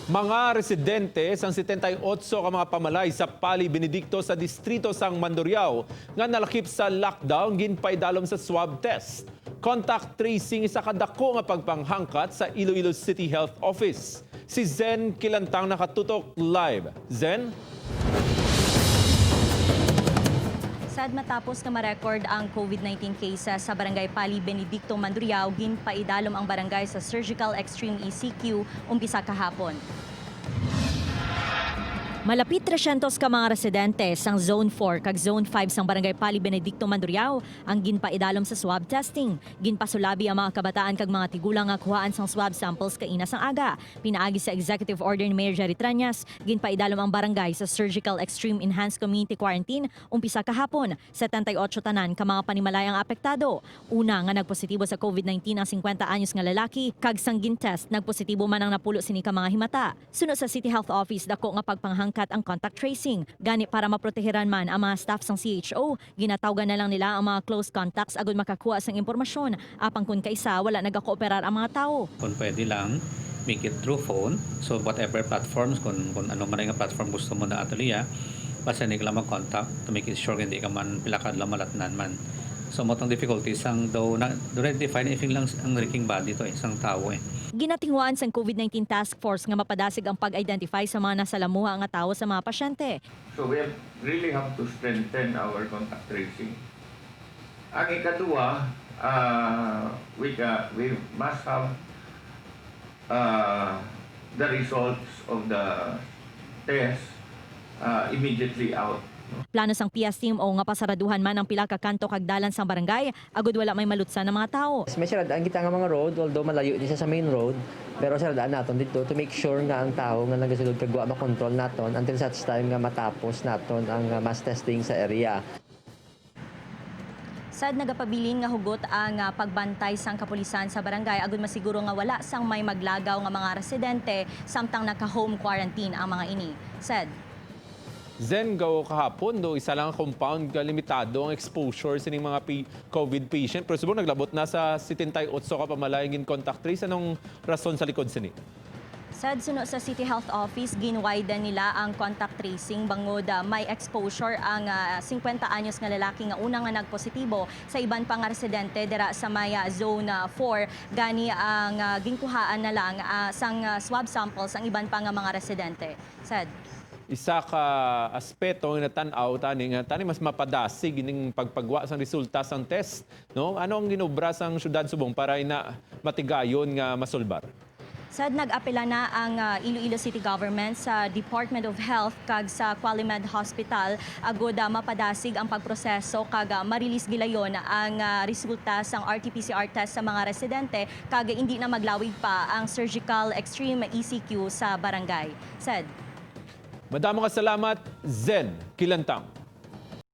Mga residente sang 78 ka mga pamalay sa Pali Benedicto sa distrito sang Mandurriao nga nalakip sa lockdown ginpaidalom sa swab test. Contact tracing isa kadako nga pagpanghangkat sa Iloilo City Health Office. Si Zen Kilantang nakatutok live. Zen? Sad matapos na ma-record ang COVID-19 cases sa Barangay Pali Benedicto, Mandurriao, ginpaidalom ang barangay sa Surgical Extreme ECQ umpisa kahapon. Malapit 300 ka mga residente sang Zone 4 kag Zone 5 sang Barangay Pali Benedicto, Mandurriao ang ginpaidalom sa swab testing. Ginpasulabi ang mga kabataan kag mga tigulang nga kuhaan sang swab samples kaina sang aga. Pinaagi sa Executive Order ni Mayor Jerry Triñas, ginpaidalom ang barangay sa Surgical Extreme Enhanced Community Quarantine umpisa kahapon. 78 tanan ka mga panimalayang apektado. Una nga nagpositibo sa COVID-19 ang 50 anyos nga lalaki kag sang gintest nagpositibo man ang napulo sini ka mga himata. Sunod sa City Health Office dako nga pagpanghangkat ang contact tracing. Gani para maproteheran man ang mga staff sang CHO, ginatawgan na lang nila ang mga close contacts agud makakuha sang impormasyon. Apang kun kaisa wala nagakooperar ang mga tao. Kung pwede lang, make it through phone. So whatever platforms, kung ano man nga platform gusto mo na atelier, basta hindi ka lang mag-contact to make it sure hindi ka man pilakad lang malatnan man. So motong difficulties ang do define if lang ang reeking body to isang tao Ginatinghuan sang COVID-19 Task Force nga mapadasig ang pag-identify sa mga nasalamuha nga tawo sa mga pasyente. So we really have to strengthen our contact tracing. Ang ikadua, we must have the results of the test immediately out. Plano sang PS team o nga pasaraduhan man ang pila ka kanto kag dalan sang barangay agud wala may malutsan ng mga tao. May siradaan kita nga mga road, although malayo di siya sa main road, pero siradaan naton dito to make sure nga ang tao nga nagasulod kag wa makontrol naton until such time nga matapos naton ang mass testing sa area. Sad nagapabilin nga hugot ang pagbantay sang kapulisan sa barangay agud masiguro nga wala sang may maglagaw nga mga residente samtang naka-home quarantine ang mga ini. Sad Zen, gaw kahapon do isa lang ang compound ka limitado ang exposure sining mga COVID patient. Pero subong naglabot na sa 78 ka pamalayang contact trace. Anong rason sa likod sini? Sad sunod sa City Health Office, ginwiden nila ang contact tracing bangod may exposure ang 50 anyos nga lalaki nga una nga nagpositibo sa iban pang residente dira sa Maya Zone 4. Gani ang ginkuhaan na lang sang swab samples ang iban pang mga residente. Sad Isa ka aspeto nga tan-aw tani mas mapadasig ining pagpagwa sang resulta sang test, no? Ano ang ginobra sang syudad Subong para ina matigayon nga masulbar? Sad nag-apela na ang Iloilo City Government sa Department of Health kag sa Qualimed Hospital agud mapadasig ang pagproseso kag marilis gilayon ang resulta sang RT-PCR test sa mga residente kag hindi na maglawig pa ang Surgical Extreme ECQ sa barangay. Sad Madamo ka salamat, Zen Kilantang.